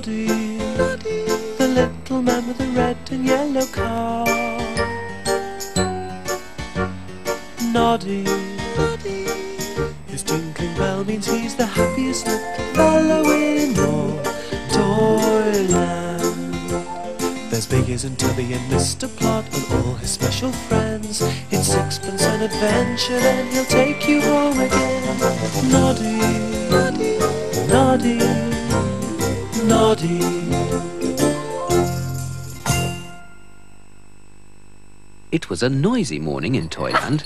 Noddy, Noddy, the little man with the red and yellow car. Noddy, Noddy, his tinkling bell means he's the happiest little fellow in all Toyland. There's Biggies and Tubby and Mr. Plot and all his special friends. It's sixpence an adventure, then he'll take you home again. Noddy, Noddy, Noddy, Noddy. It was a noisy morning in Toyland.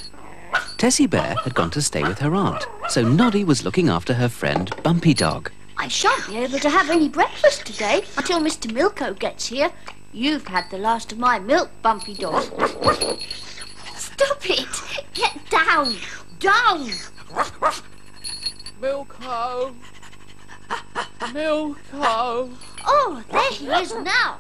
Tessie Bear had gone to stay with her aunt, so Noddy was looking after her friend Bumpy Dog. I shan't be able to have any breakfast today until Mr. Milko gets here. You've had the last of my milk, Bumpy Dog. Stop it! Get down! Down! Milko! Milko! Oh, there he is now.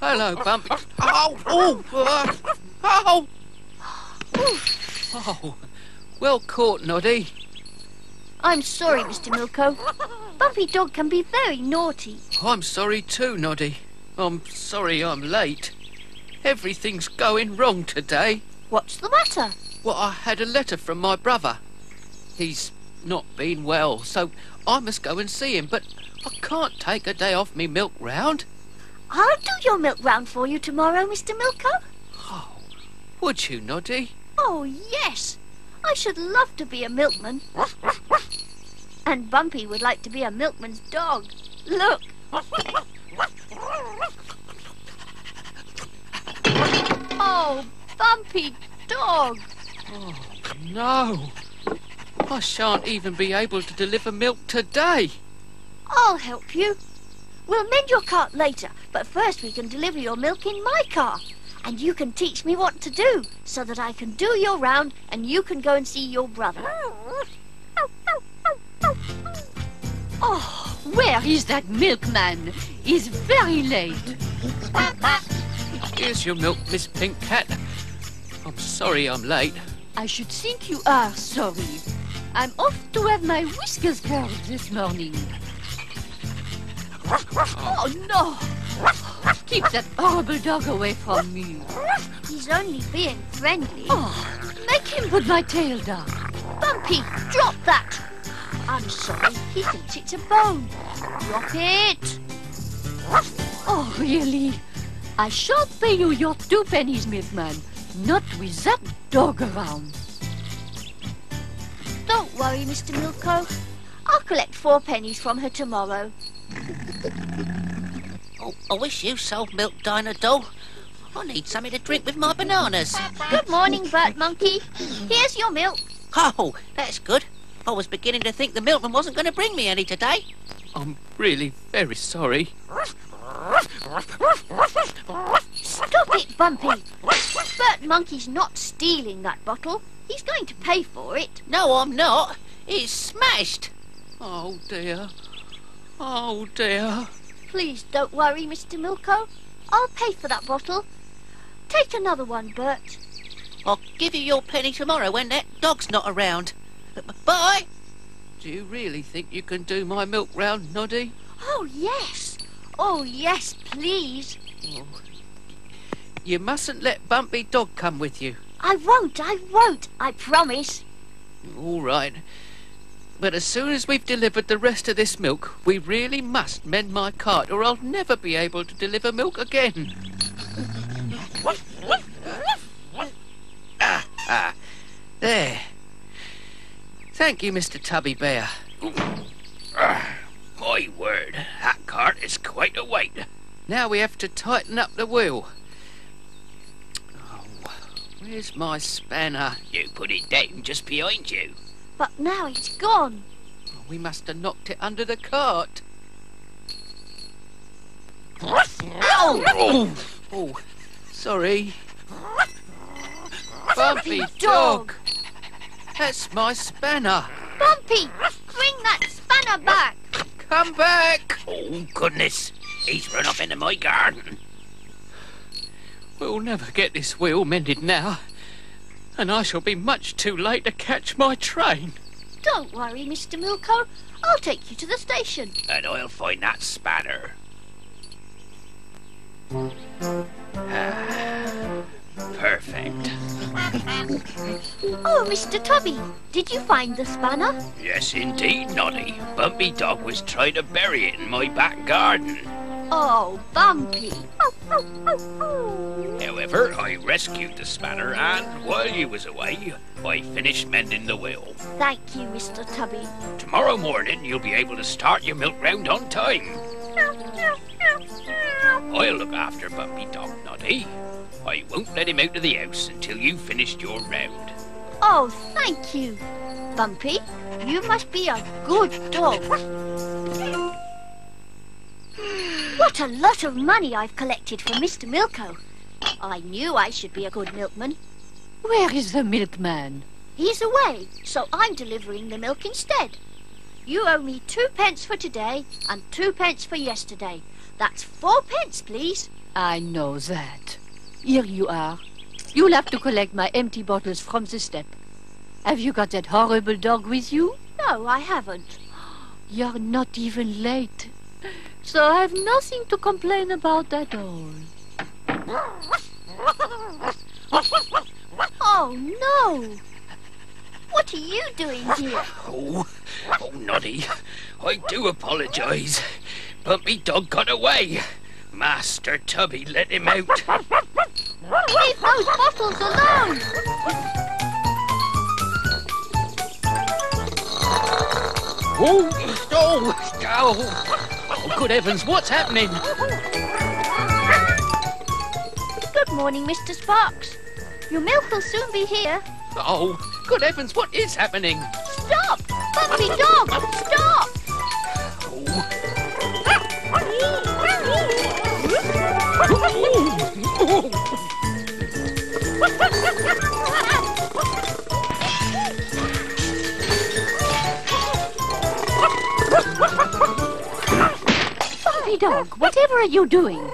Hello, Bumpy. Oh! Oh! Oh! Well caught, Noddy. I'm sorry, Mr. Milko. Bumpy Dog can be very naughty. I'm sorry too, Noddy. I'm sorry I'm late. Everything's going wrong today. What's the matter? Well, I had a letter from my brother. He's not been well, so I must go and see him, but I can't take a day off me milk round. I'll do your milk round for you tomorrow, Mr. Milko. Oh, would you, Noddy? Oh, yes. I should love to be a milkman. And Bumpy would like to be a milkman's dog. Look. Oh, Bumpy Dog. Oh, no. I shan't even be able to deliver milk today. I'll help you. We'll mend your cart later, but first we can deliver your milk in my car. And you can teach me what to do, so that I can do your round and you can go and see your brother. Oh, where is that milkman? He's very late. Here's your milk, Miss Pink Cat. I'm sorry I'm late. I should think you are sorry. I'm off to have my whiskers curled this morning. Oh, no! Keep that horrible dog away from me. He's only being friendly. Oh, make him put my tail down. Bumpy, drop that. I'm sorry, he thinks it's a bone. Drop it. Oh, really? I shan't pay you your 2 pennies, milkman. Not with that dog around. Don't worry, Mr. Milko. I'll collect 4 pennies from her tomorrow. Oh, I wish you sold milk, Dinah Doll. I need something to drink with my bananas. Good morning, Bert Monkey. Here's your milk. Oh, that's good. I was beginning to think the milkman wasn't going to bring me any today. I'm really very sorry. Stop it, Bumpy. Bert Monkey's not stealing that bottle. He's going to pay for it. No, I'm not. It's smashed. Oh, dear. Oh, dear. Please don't worry, Mr. Milko. I'll pay for that bottle. Take another one, Bert. I'll give you your penny tomorrow when that dog's not around. Bye. Do you really think you can do my milk round, Noddy? Oh, yes. Oh, yes, please. Oh. You mustn't let Bumpy Dog come with you. I won't, I promise. All right. But as soon as we've delivered the rest of this milk, we really must mend my cart, or I'll never be able to deliver milk again. There. Thank you, Mr. Tubby Bear. My word, that cart is quite a weight. Now we have to tighten up the wheel. Oh, where's my spanner? You put it down just behind you. But now it's gone. We must have knocked it under the cart. Ow! Oh, sorry. Bumpy Bumpy Dog! Dog! That's my spanner. Bumpy, bring that spanner back. Come back! Oh, goodness. He's run off into my garden. We'll never get this wheel mended now. and I shall be much too late to catch my train. Don't worry, Mr. Milko. I'll take you to the station. And I'll find that spanner. Perfect. Oh, Mr. Tubby, did you find the spanner? Yes, indeed, Noddy. Bumpy Dog was trying to bury it in my back garden. Oh, Bumpy. However, I rescued the spanner, and while you was away, I finished mending the wheel. Thank you, Mr. Tubby. Tomorrow morning, you'll be able to start your milk round on time. I'll look after Bumpy Dog, Noddy. I won't let him out of the house until you've finished your round. Oh, thank you. Bumpy, you must be a good dog. What a lot of money I've collected for Mr. Milko. I knew I should be a good milkman. Where is the milkman? He's away, so I'm delivering the milk instead. You owe me 2 pence for today and 2 pence for yesterday. That's 4 pence, please. I know that. Here you are. You'll have to collect my empty bottles from the step. Have you got that horrible dog with you? No, I haven't. You're not even late. So I've nothing to complain about at all. Oh, no. What are you doing here? Oh, Noddy, I do apologise. Bumpy Dog got away. Master Tubby let him out. Leave those bottles alone. Oh, good heavens, what's happening? Good morning, Mr. Sparks. Your milk will soon be here. Oh, good heavens, what is happening? Stop! Bumpy Dog, stop! Bumpy Dog, whatever are you doing?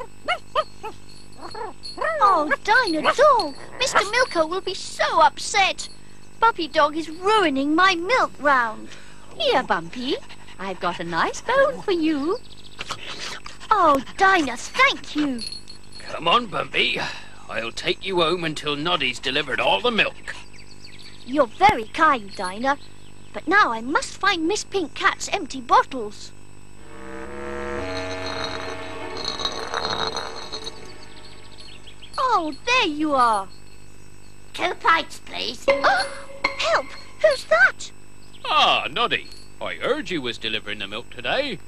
Oh, Dinah Dog, Mr. Milko will be so upset. Bumpy Dog is ruining my milk round. Here, Bumpy. I've got a nice bone for you. Oh, Dinah, thank you. Come on, Bumpy. I'll take you home until Noddy's delivered all the milk. You're very kind, Dinah. But now I must find Miss Pink Cat's empty bottles. Oh, there you are. 2 pints, please. Oh, help! Who's that? Ah, Noddy, I heard you was delivering the milk today.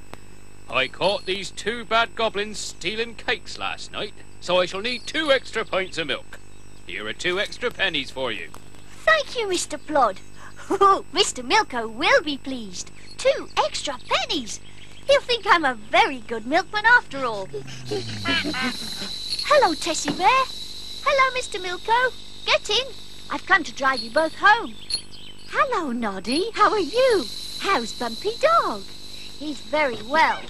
I caught these 2 bad goblins stealing cakes last night, so I shall need 2 extra pints of milk. Here are 2 extra pennies for you. Thank you, Mr. Plod. Oh, Mr. Milko will be pleased. 2 extra pennies. He'll think I'm a very good milkman after all. Hello, Tessie Bear. Hello, Mr. Milko. Get in. I've come to drive you both home. Hello, Noddy. How are you? How's Bumpy Dog? He's very well.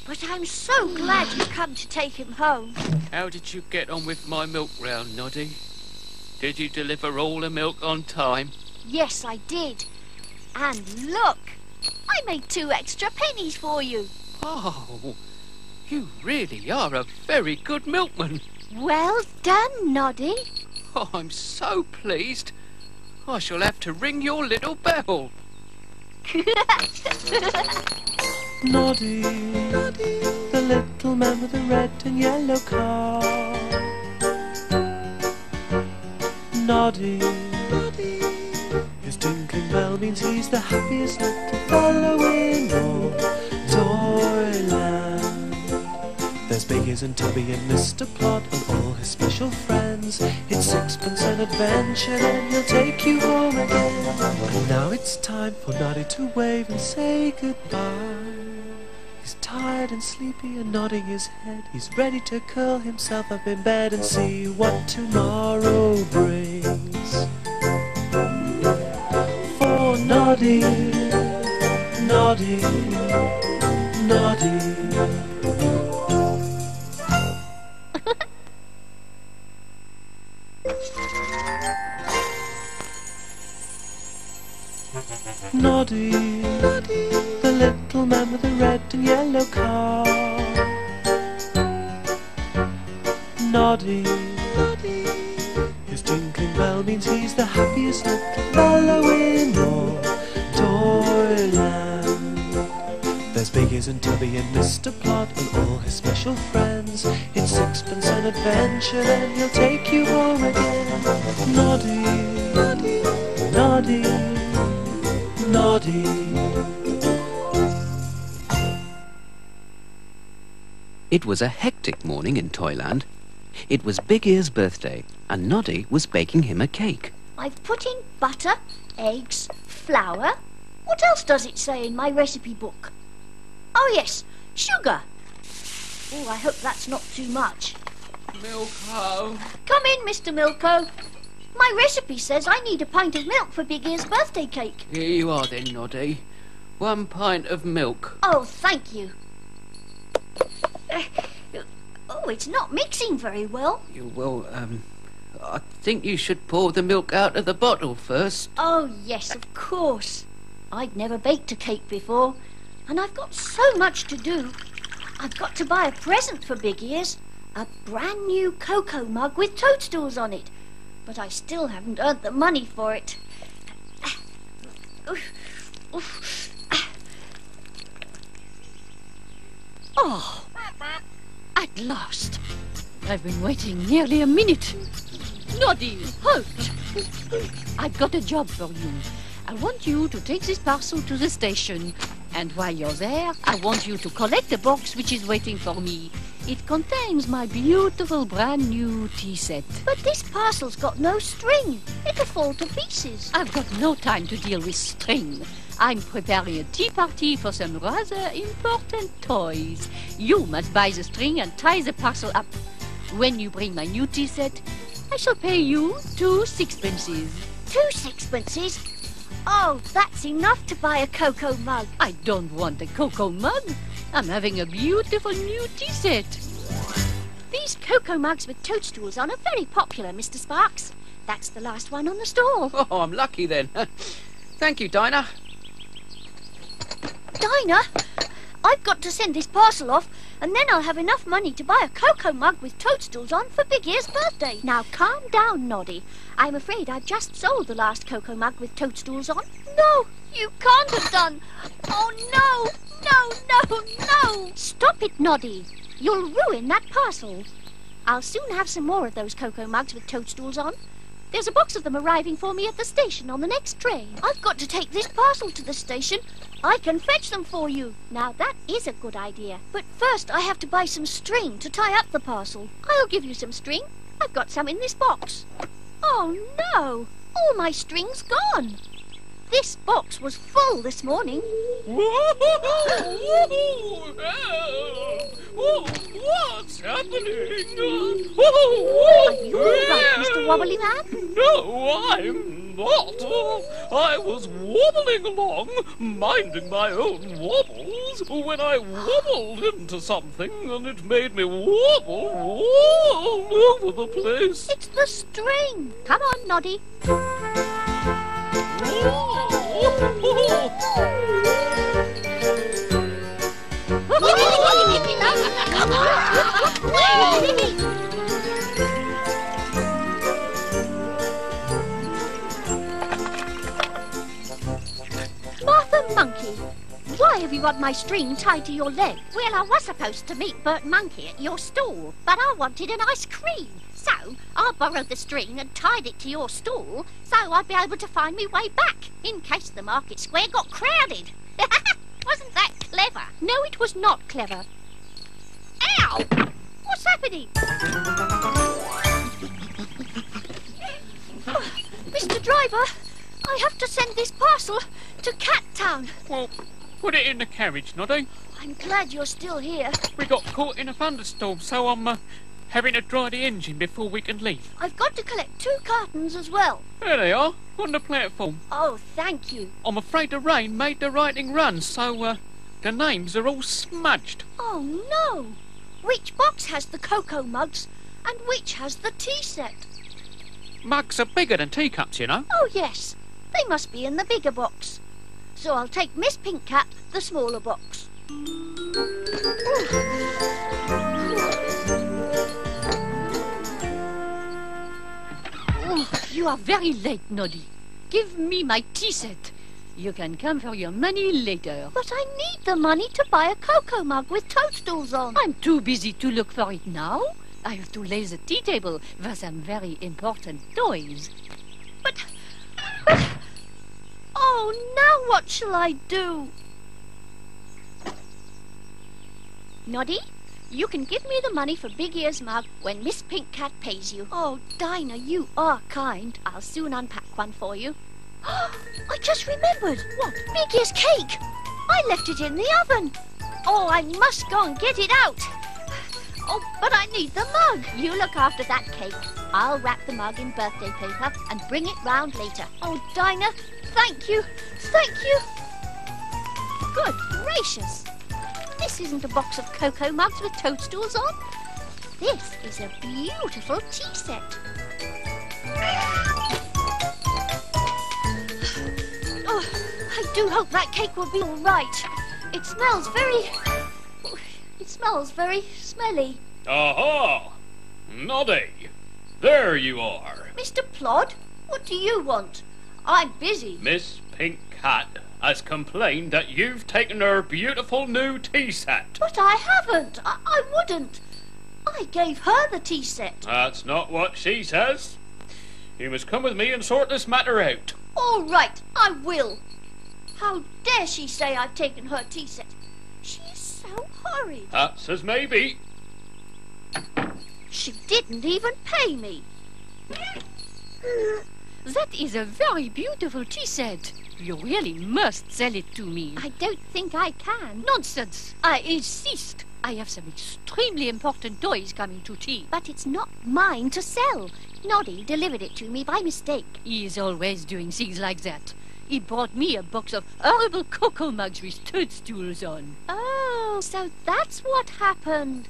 But I'm so glad you come to take him home. How did you get on with my milk round, Noddy? Did you deliver all the milk on time? Yes, I did. And look, I made 2 extra pennies for you. Oh, you really are a very good milkman. Well done, Noddy. Oh, I'm so pleased. I shall have to ring your little bell. Noddy, the little man with the red and yellow car. Noddy, his tinkling bell means he's the happiest little fellow in all Toyland. There's Biggers and Tubby and Mr. Plot and all his special friends. It's 6pence an adventure, then he'll take you home again. And now it's time for Noddy to wave and say goodbye. He's tired and sleepy and nodding his head. He's ready to curl himself up in bed and see what tomorrow brings. For Noddy, Noddy, Noddy. man with a red and yellow car. Noddy, his tinkling bell means he's the happiest little fellow in all Toyland. There's Biggies and Tubby and Mr. Plot and all his special friends. It's sixpence an adventure, then he'll take you home again. Noddy, Noddy, Noddy. It was a hectic morning in Toyland. It was Big Ear's birthday, and Noddy was baking him a cake. I've put in butter, eggs, flour. What else does it say in my recipe book? Oh yes, sugar. Oh, I hope that's not too much. Milko. Come in, Mr. Milko. My recipe says I need a pint of milk for Big Ear's birthday cake. Here you are then, Noddy. 1 pint of milk. Oh, thank you. Oh, it's not mixing very well. I think you should pour the milk out of the bottle first. Oh, yes, of course. I'd never baked a cake before, and I've got so much to do. I've got to buy a present for Big Ears, a brand new cocoa mug with toadstools on it, but I still haven't earned the money for it. Oh, at last. I've been waiting nearly a minute. Noddy, halt! I've got a job for you. I want you to take this parcel to the station. And while you're there, I want you to collect the box which is waiting for me. It contains my beautiful brand new tea set. But this parcel's got no string. It'll fall to pieces. I've got no time to deal with string. I'm preparing a tea party for some rather important toys. You must buy the string and tie the parcel up. When you bring my new tea set, I shall pay you 2 sixpences. 2 sixpences? Oh, that's enough to buy a cocoa mug. I don't want a cocoa mug. I'm having a beautiful new tea set. These cocoa mugs with toadstools on are very popular, Mr. Sparks. That's the last one on the store. Oh, I'm lucky then. Thank you, Dinah. Dinah, I've got to send this parcel off, and then I'll have enough money to buy a cocoa mug with toadstools on for Big Ear's birthday. Now calm down, Noddy. I'm afraid I've just sold the last cocoa mug with toadstools on. No, you can't have done. Oh, no, no, no, no. Stop it, Noddy. You'll ruin that parcel. I'll soon have some more of those cocoa mugs with toadstools on. There's a box of them arriving for me at the station on the next train. I've got to take this parcel to the station. I can fetch them for you. Now, that is a good idea. But first, I have to buy some string to tie up the parcel. I'll give you some string. I've got some in this box. Oh, no. All my string's gone. This box was full this morning. What's happening? Are you all right, Mr. Wobbly Man? No, I'm not. I was wobbling along, minding my own wobbles, when I wobbled into something, and it made me wobble all over the place. It's the string. Come on, Noddy. Martha Monkey, why have you got my string tied to your leg? Well, I was supposed to meet Bert Monkey at your stall, but I wanted an ice cream. So I borrowed the string and tied it to your stall so I'd be able to find my way back in case the market square got crowded. Wasn't that clever? No, it was not clever. Ow! What's happening? Mr. Driver, I have to send this parcel to Cat Town. Well, put it in the carriage, Noddy. I'm glad you're still here. We got caught in a thunderstorm, so I'm having to dry the engine before we can leave. I've got to collect 2 cartons as well. There they are, on the platform. Oh, thank you. I'm afraid the rain made the writing run, so the names are all smudged. Oh, no. Which box has the cocoa mugs and which has the tea set? Mugs are bigger than teacups, you know. Oh, yes. They must be in the bigger box. So I'll take Miss Pink Cap the smaller box. Oh, you are very late, Noddy. Give me my tea set. You can come for your money later. But I need the money to buy a cocoa mug with toadstools on. I'm too busy to look for it now. I have to lay the tea table for some very important toys. But... Oh, now what shall I do? Noddy, you can give me the money for Big Ear's mug when Miss Pink Cat pays you. Oh, Dinah, you are kind. I'll soon unpack one for you. I just remembered. What? Big Ear's cake. I left it in the oven. Oh, I must go and get it out. Oh, but I need the mug. You look after that cake. I'll wrap the mug in birthday paper and bring it round later. Oh, Dinah, thank you. Thank you. Good gracious. This isn't a box of cocoa mugs with toadstools on. This is a beautiful tea set. Oh, I do hope that cake will be all right. It smells very smelly. Aha! Noddy! There you are. Mr. Plod, what do you want? I'm busy. Miss Pink Cat has complained that you've taken her beautiful new tea set. But I haven't. I wouldn't. I gave her the tea set. That's not what she says. You must come with me and sort this matter out. All right, I will. How dare she say I've taken her tea set? She is so horrid. That's as may be. She didn't even pay me. That is a very beautiful tea set. You really must sell it to me. I don't think I can. Nonsense. I insist. I have some extremely important toys coming to tea. But it's not mine to sell. Noddy delivered it to me by mistake. He is always doing things like that. He brought me a box of horrible cocoa mugs with toadstools on. Oh, so that's what happened.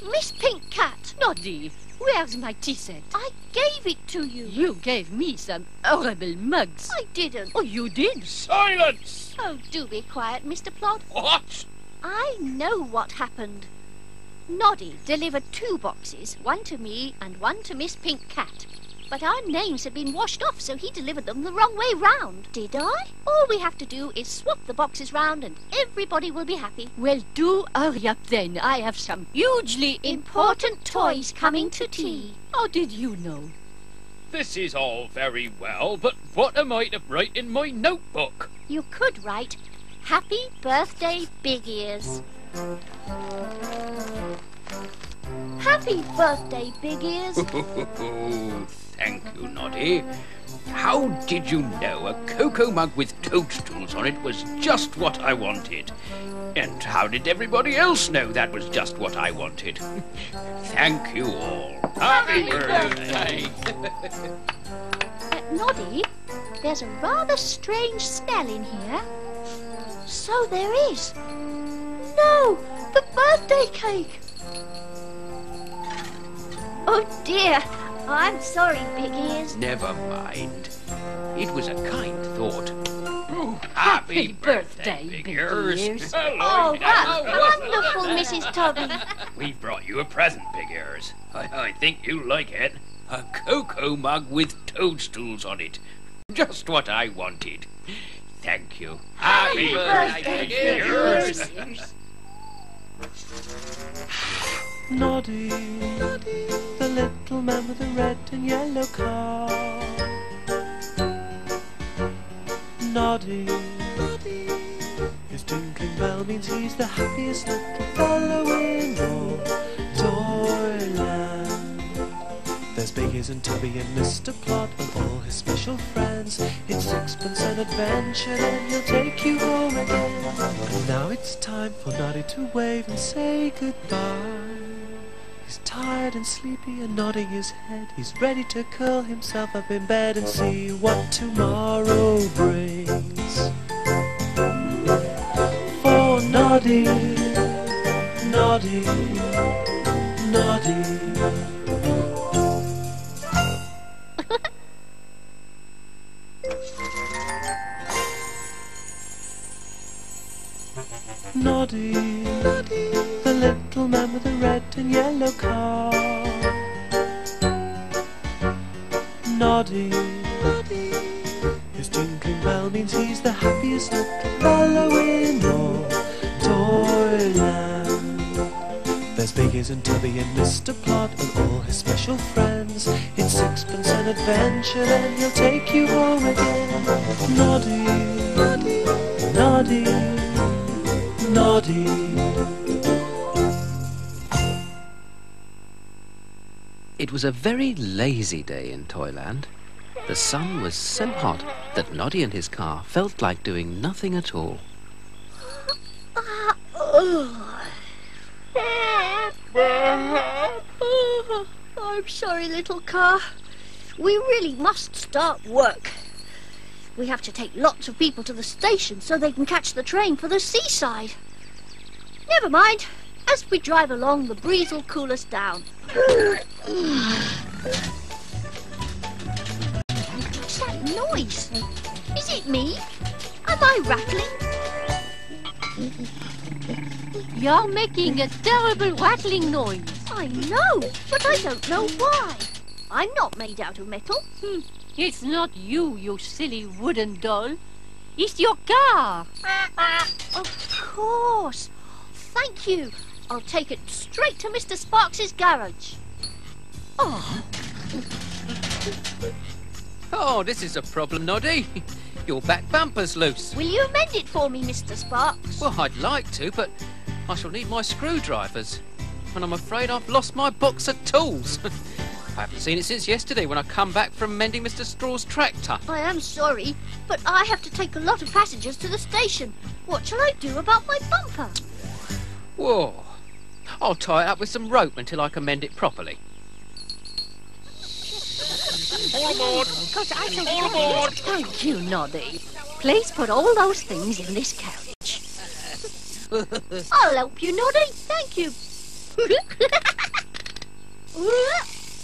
Miss Pink Cat. Noddy, where's my tea set? I gave it to you. You gave me some horrible mugs. I didn't. Oh, you did? Silence! Oh, do be quiet, Mr. Plod. What? I know what happened. Noddy delivered 2 boxes, one to me and one to Miss Pink Cat. But our names had been washed off, so he delivered them the wrong way round. Did I? All we have to do is swap the boxes round and everybody will be happy. Well, do hurry up then. I have some hugely Important toys coming to tea. How did you know? This is all very well, but what am I to write in my notebook? You could write, Happy Birthday, Big Ears. Happy birthday, Big Ears. Thank you, Noddy. How did you know a cocoa mug with toadstools on it was just what I wanted? And how did everybody else know that was just what I wanted? Thank you all. Happy birthday! Noddy, there's a rather strange smell in here. So there is. No, the birthday cake. Oh dear, I'm sorry, Big Ears. Never mind. It was a kind thought. Happy birthday, Big Ears. Oh, that's wonderful, Mrs. Tubby. We've brought you a present, Big Ears. I think you'll like it. A cocoa mug with toadstools on it. Just what I wanted. Thank you. Happy birthday, Big Ears. Noddy, the little man with the red and yellow car. Noddy, his tinkling bell means he's the happiest little fellow in all Toyland. There's Biggies and Tubby and Mr. Plod and all his special friends. It's sixpence an adventure, then he'll take you home again. And now it's time for Noddy to wave and say goodbye. He's tired and sleepy and nodding his head. He's ready to curl himself up in bed and see what tomorrow brings. For Noddy, Noddy, Noddy. Noddy, the little man with the red and yellow car. Noddy, his tinkling bell means he's the happiest little fellow in all Toyland. There's Biggies and Tubby and Mr. Plot and all his special friends. It's sixpence an adventure, then he'll take you home again. Noddy, Noddy, Noddy. It was a very lazy day in Toyland. The sun was so hot that Noddy and his car felt like doing nothing at all. I'm sorry, little car. We really must start work. We have to take lots of people to the station so they can catch the train for the seaside. Never mind. As we drive along, the breeze will cool us down. What's that noise? Is it me? Am I rattling? You're making a terrible rattling noise. I know, but I don't know why. I'm not made out of metal. It's not you, you silly wooden doll. It's your car. Of course. Thank you. I'll take it straight to Mr. Sparks's garage. Oh, this is a problem, Noddy. Your back bumper's loose. Will you mend it for me, Mr. Sparks? Well, I'd like to, but I shall need my screwdrivers. And I'm afraid I've lost my box of tools. I haven't seen it since yesterday when I come back from mending Mr. Straw's tractor. I am sorry, but I have to take a lot of passengers to the station. What shall I do about my bumper? Whoa. I'll tie it up with some rope until I can mend it properly. All aboard! All aboard! Thank you, Noddy. Please put all those things in this carriage. I'll help you, Noddy. Thank you.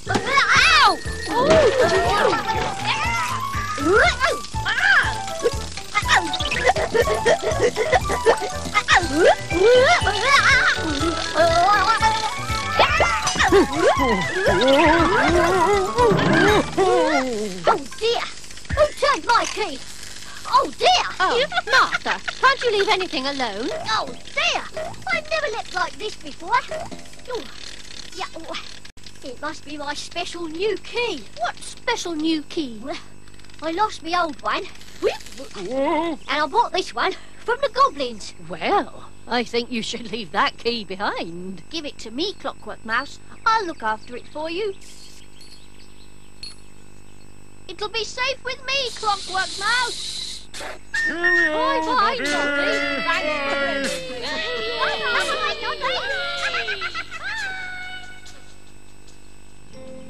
Ow! Oh dear! Who turned my key? Oh dear! Oh, Martha, can't you leave anything alone? Oh dear! I've never left like this before. Oh, yeah, oh, it must be my special new key. What special new key? Well, I lost my old one, and I bought this one from the goblins. Well, I think you should leave that key behind. Give it to me, Clockwork Mouse. I'll look after it for you. It'll be safe with me, Clockwork Mouse. Bye-bye, Noddy. Thanks for it. Bye-bye, Noddy.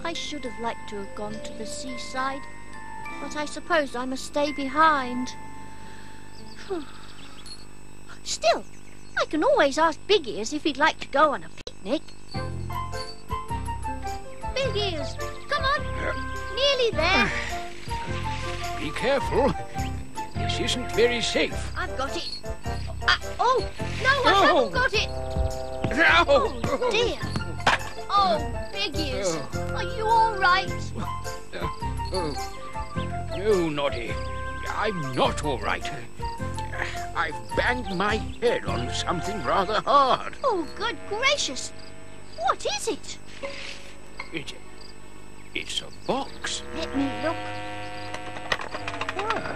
I should have liked to have gone to the seaside, but I suppose I must stay behind. Still, I can always ask Big Ears if he'd like to go on a picnic. Big Ears, come on. Nearly there. Be careful. This isn't very safe. I've got it. Oh, no, I haven't got it. Oh, dear. Oh, Big Ears, are you all right? No, Noddy. I'm not all right. I've banged my head on something rather hard. Oh, good gracious. What is it? It's a box. Let me look. Ah,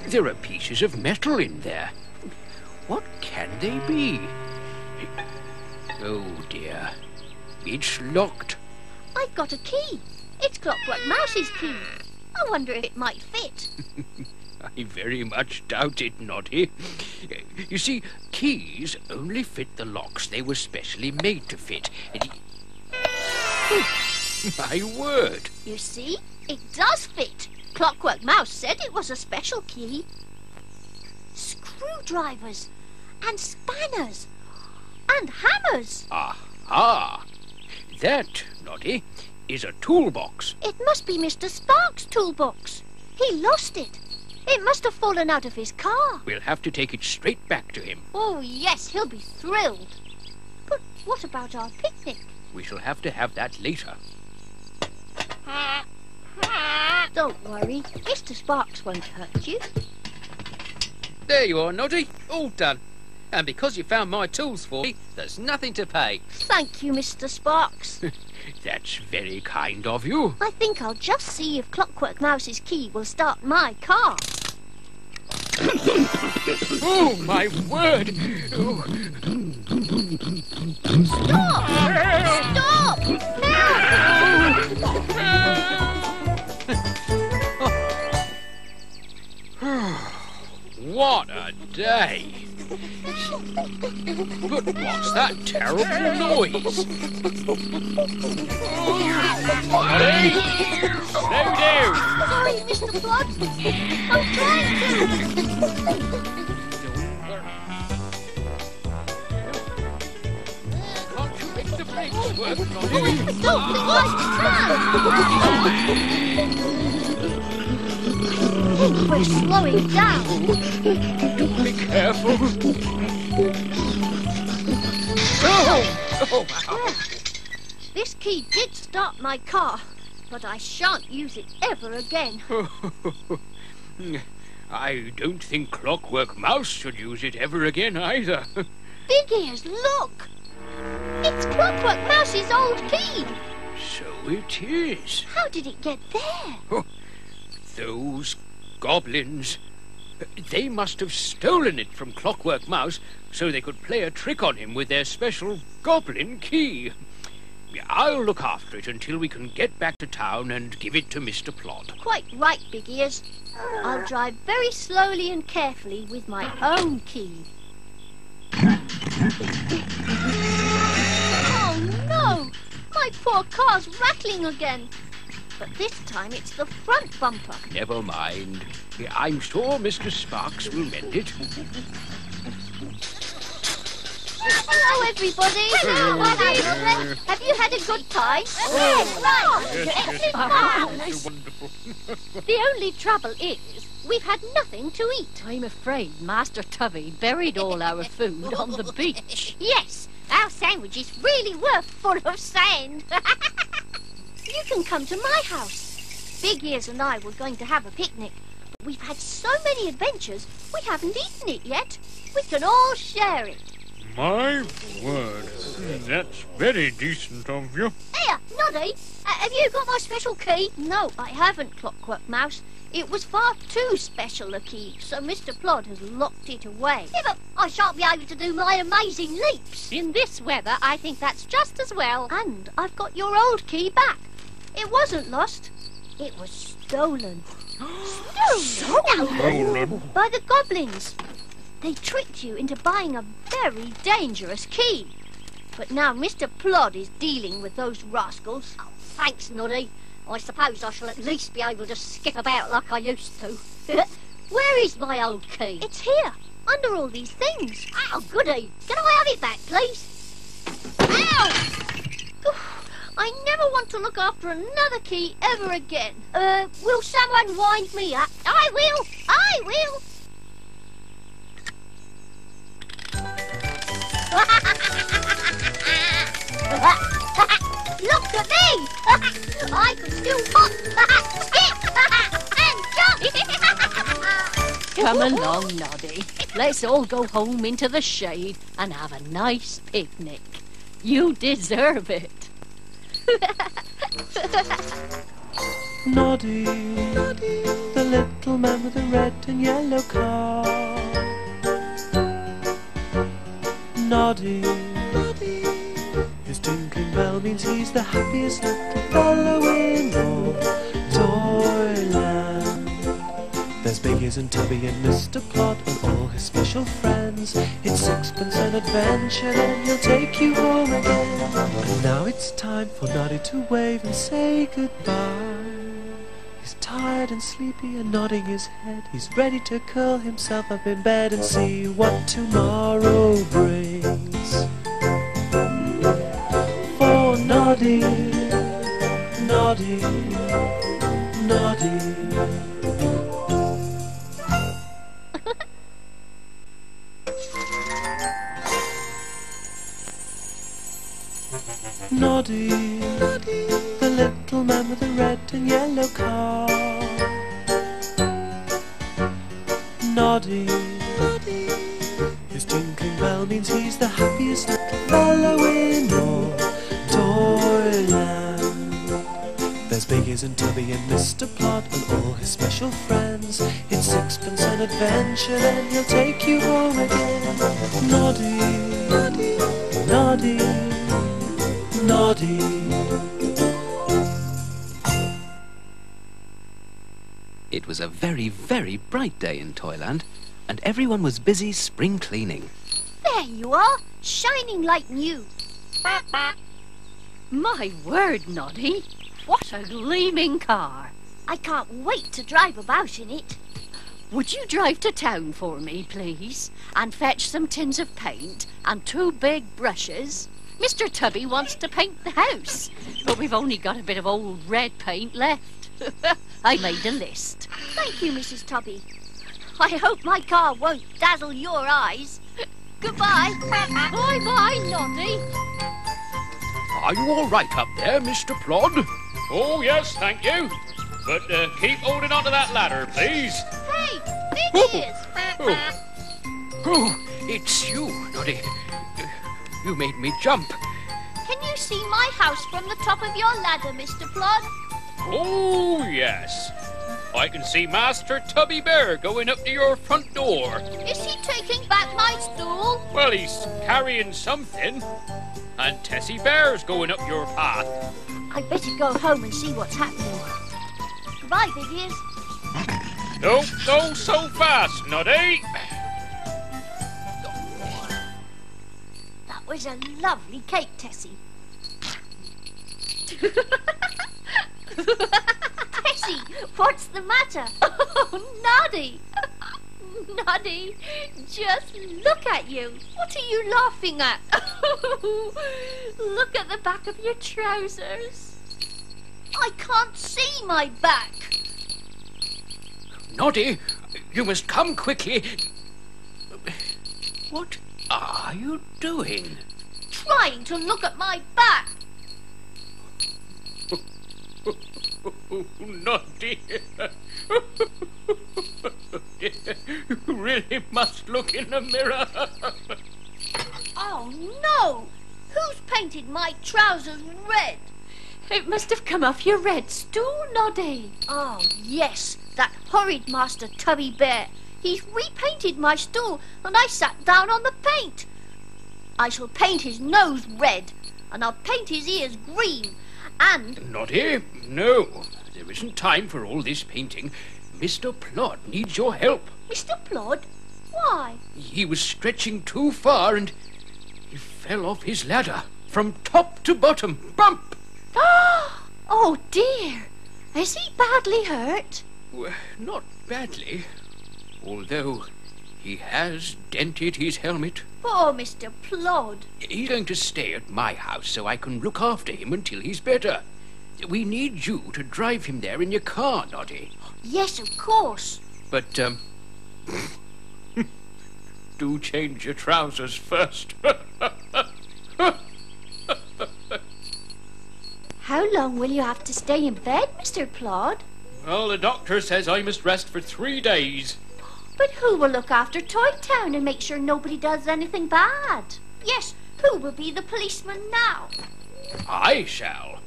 there are pieces of metal in there. What can they be? Oh, dear. It's locked. I've got a key. It's Clockwork Mouse's key. I wonder if it might fit. I very much doubt it, Noddy. You see, keys only fit the locks they were specially made to fit. My word. You see, it does fit. Clockwork Mouse said it was a special key. Screwdrivers and spanners and hammers. Aha! That, Noddy, is a toolbox. It must be Mr. Sparks' toolbox. He lost it. It must have fallen out of his car. We'll have to take it straight back to him. Oh, yes, he'll be thrilled. But what about our picnic? We shall have to have that later. Don't worry, Mr. Sparks won't hurt you. There you are, Noddy. All done. And because you found my tools for me, there's nothing to pay. Thank you, Mr. Sparks. That's very kind of you. I think I'll just see if Clockwork Mouse's key will start my car. Oh, my word! Oh. Stop! Help! What a day! But what's that terrible noise? Noddy! Slow down! Sorry, Mr. Plod. I'm trying to. Can't you make the brakes work, Noddy? I don't think I can. We're slowing down. Be careful. Oh! Oh, wow. This key did start my car, but I shan't use it ever again. I don't think Clockwork Mouse should use it ever again either. Big Ears, look! It's Clockwork Mouse's old key. So it is. How did it get there? Those goblins. They must have stolen it from Clockwork Mouse so they could play a trick on him with their special goblin key. I'll look after it until we can get back to town and give it to Mr. Plod. Quite right, Big Ears. I'll drive very slowly and carefully with my own key. Oh no! My poor car's rattling again. But this time it's the front bumper. Never mind. I'm sure Mr. Sparks will mend it. Hello, everybody. Hello, have you had a good time? Yes, wonderful. The only trouble is, we've had nothing to eat. I'm afraid Master Tubby buried all our food on the beach. Yes, our sandwiches really were full of sand. You can come to my house. Big Ears and I were going to have a picnic. But we've had so many adventures, we haven't eaten it yet. We can all share it. My word, that's very decent of you. Here, Noddy, have you got my special key? No, I haven't, Clockwork Mouse. It was far too special a key, so Mr. Plod has locked it away. Yeah, but I shan't be able to do my amazing leaps. In this weather, I think that's just as well. And I've got your old key back. It wasn't lost. It was stolen. Stolen? By the goblins. They tricked you into buying a very dangerous key. But now Mr. Plod is dealing with those rascals. Oh, thanks, Noddy. I suppose I shall at least be able to skip about like I used to. Where is my old key? It's here, under all these things. Oh, goody. Can I have it back, please? Ow! I never want to look after another key ever again. Will someone wind me up? I will. I will. Look at me! I can still hop, skip, and jump! Come along, Noddy. Let's all go home into the shade and have a nice picnic. You deserve it. Noddy, the little man with the red and yellow car. Noddy, his tinkling bell means he's the happiest little fellow in all Toyland. There's Big Ears and Tubby and Mr. Plod and all his special friends. It's sixpence an adventure, then he'll take you home again. And now it's time for Noddy to wave and say goodbye. He's tired and sleepy and nodding his head. He's ready to curl himself up in bed and see what tomorrow brings. For Noddy, Noddy, Noddy. Noddy, the little man with the red and yellow car. Noddy, his tinkling bell means he's the happiest little fellow in all Toyland. There's Biggies and Tubby and Mr. Plod and all his special friends. It's sixpence an adventure, then he'll take you home again. Noddy, Noddy, Noddy. It was a very, very bright day in Toyland, and everyone was busy spring cleaning. There you are, shining like new. My word, Noddy. What a gleaming car. I can't wait to drive about in it. Would you drive to town for me, please? And fetch some tins of paint and 2 big brushes? Mr. Tubby wants to paint the house, but we've only got a bit of old red paint left. I made a list. Thank you, Mrs. Tubby. I hope my car won't dazzle your eyes. Goodbye. Bye-bye, Noddy. Are you all right up there, Mr. Plod? Oh, yes, thank you. But keep holding on to that ladder, please. Hey, it is. Oh, it's you, Noddy. You made me jump. Can you see my house from the top of your ladder, Mr. Plod? Oh, yes. I can see Master Tubby Bear going up to your front door. Is he taking back my stool? Well, he's carrying something. And Tessie Bear's going up your path. I'd better go home and see what's happening. Goodbye, Big Ears. Don't go so fast, Noddy. That was a lovely cake, Tessie. Tessie, what's the matter? Oh, Noddy. Noddy, just look at you. What are you laughing at? Look at the back of your trousers. I can't see my back. Noddy, you must come quickly. What are you doing? Trying to look at my back. Oh, Noddy. You really must look in the mirror. Oh, no! Who's painted my trousers red? It must have come off your red stool, Noddy. Oh, yes, that horrid Master Tubby Bear. He's repainted my stool and I sat down on the paint. I shall paint his nose red and I'll paint his ears green and... Noddy, no. There isn't time for all this painting. Mr. Plod needs your help. Mr. Plod? Why? He was stretching too far and he fell off his ladder from top to bottom. Bump! Oh, dear. Is he badly hurt? Well, not badly, although he has dented his helmet. Poor Mr. Plod. He's going to stay at my house so I can look after him until he's better. We need you to drive him there in your car, Noddy. Yes, of course. But, do change your trousers first. How long will you have to stay in bed, Mr. Plod? Well, the doctor says I must rest for 3 days. But who will look after Toy Town and make sure nobody does anything bad? Yes, who will be the policeman now? I shall.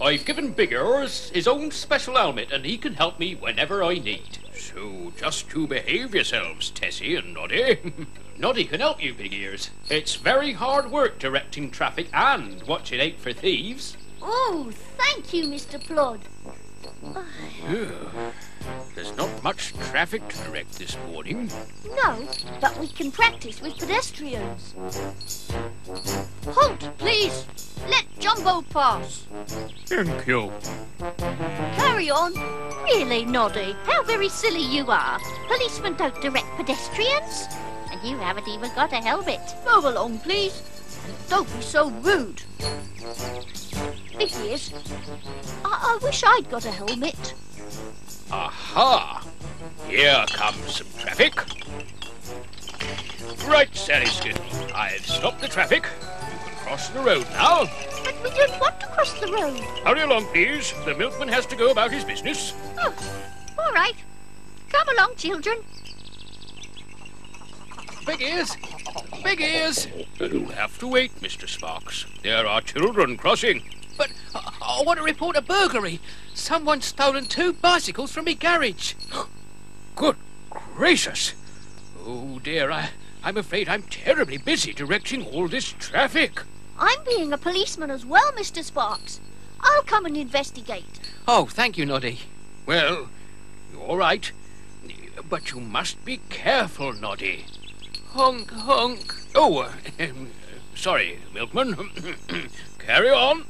I've given Big Ears his own special helmet, and he can help me whenever I need. So just you behave yourselves, Tessie and Noddy. Noddy can help you, Big Ears. It's very hard work directing traffic and watching out for thieves. Oh, thank you, Mr. Plod. There's not much traffic to direct this morning. No, but we can practice with pedestrians. Halt, please. Let Jumbo pass. Thank you. Carry on. Really, Noddy, how very silly you are. Policemen don't direct pedestrians. And you haven't even got a helmet. Move along, please. And don't be so rude. Big Ears, I wish I'd got a helmet. Aha! Here comes some traffic. Right, Sally Skittle. I've stopped the traffic. You can cross the road now. But we don't want to cross the road. Hurry along, please. The milkman has to go about his business. Oh, all right. Come along, children. Big ears! Big ears! You'll have to wait, Mr. Sparks. There are children crossing. But I want to report a burglary. Someone's stolen 2 bicycles from me garage. Good gracious! Oh, dear, I'm afraid I'm terribly busy directing all this traffic. I'm being a policeman as well, Mr. Sparks. I'll come and investigate. Oh, thank you, Noddy. Well, all right. But you must be careful, Noddy. Honk, honk. Oh, sorry, Milkman. Carry on.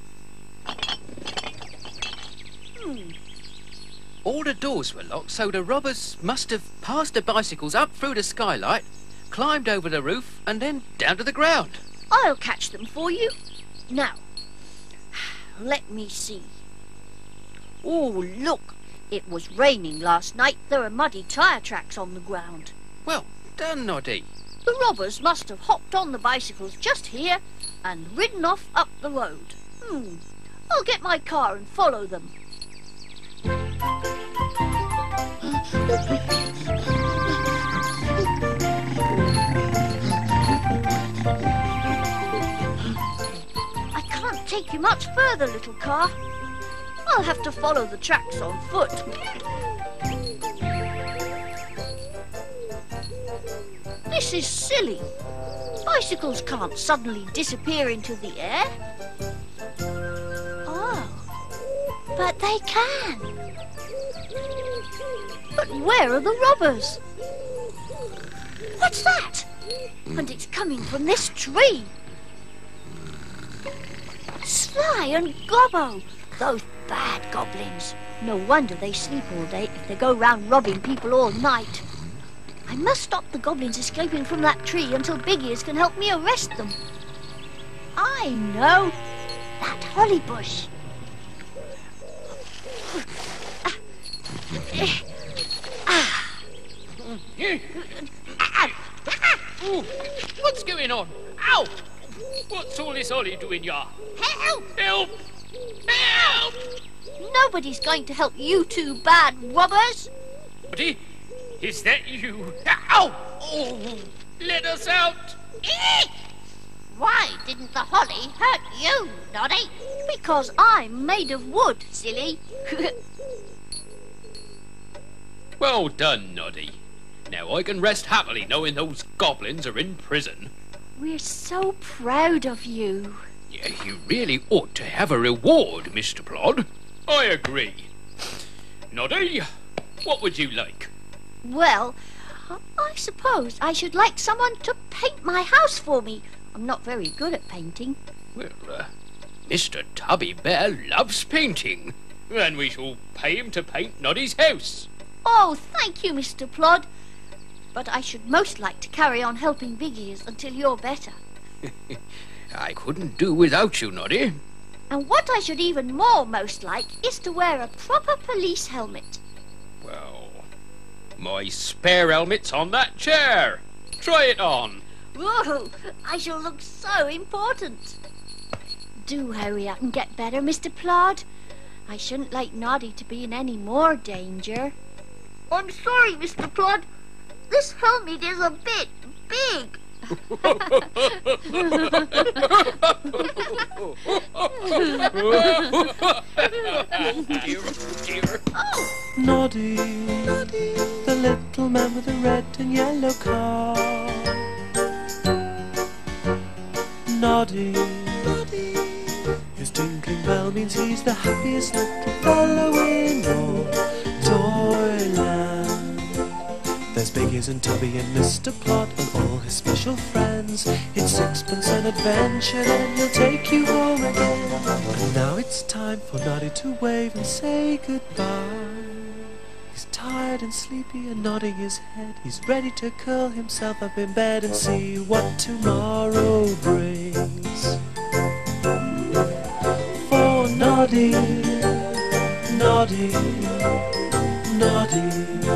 All the doors were locked, so the robbers must have passed the bicycles up through the skylight, climbed over the roof, and then down to the ground. I'll catch them for you. Now, let me see. Oh, look. It was raining last night. There are muddy tyre tracks on the ground. Well done, Noddy. The robbers must have hopped on the bicycles just here and ridden off up the road. I'll get my car and follow them. I can't take you much further, little car. I'll have to follow the tracks on foot. This is silly. Bicycles can't suddenly disappear into the air. Oh, but they can. But where are the robbers? What's that? And it's coming from this tree. Sly and Gobbo, those bad goblins. No wonder they sleep all day if they go round robbing people all night. I must stop the goblins escaping from that tree until Big Ears can help me arrest them. I know. That holly bush. Ooh, what's going on? Ow! What's all this Ollie doing, ya? Help! Help! Help! Nobody's going to help you two bad robbers. Buddy, is that you? Ow! Oh, let us out! Why didn't the holly hurt you, Noddy? Because I'm made of wood, silly. Well done, Noddy. Now I can rest happily knowing those goblins are in prison. We're so proud of you. Yeah, you really ought to have a reward, Mr. Plod. I agree. Noddy, what would you like? Well, I suppose I should like someone to paint my house for me. I'm not very good at painting. Well, Mr. Tubby Bear loves painting. And we shall pay him to paint Noddy's house. Oh, thank you, Mr. Plod. But I should most like to carry on helping Big Ears until you're better. I couldn't do without you, Noddy. And what I should even more most like is to wear a proper police helmet. Well, my spare helmet's on that chair. Try it on. Whoa, I shall look so important. Do hurry up and get better, Mr. Plod. I shouldn't like Noddy to be in any more danger. I'm sorry, Mr. Plod. This helmet is a bit big. Noddy, the little man with the red and yellow car. Noddy, his tinkling bell means he's the happiest little fellow in all Toyland. There's Big Ears and Tubby and Mr. Plod and all his special friends. It's sixpence an adventure, then he'll take you home again. And now it's time for Noddy to wave and say goodbye. He's tired and sleepy and nodding his head. He's ready to curl himself up in bed and see what tomorrow brings. For Noddy, Noddy, Noddy.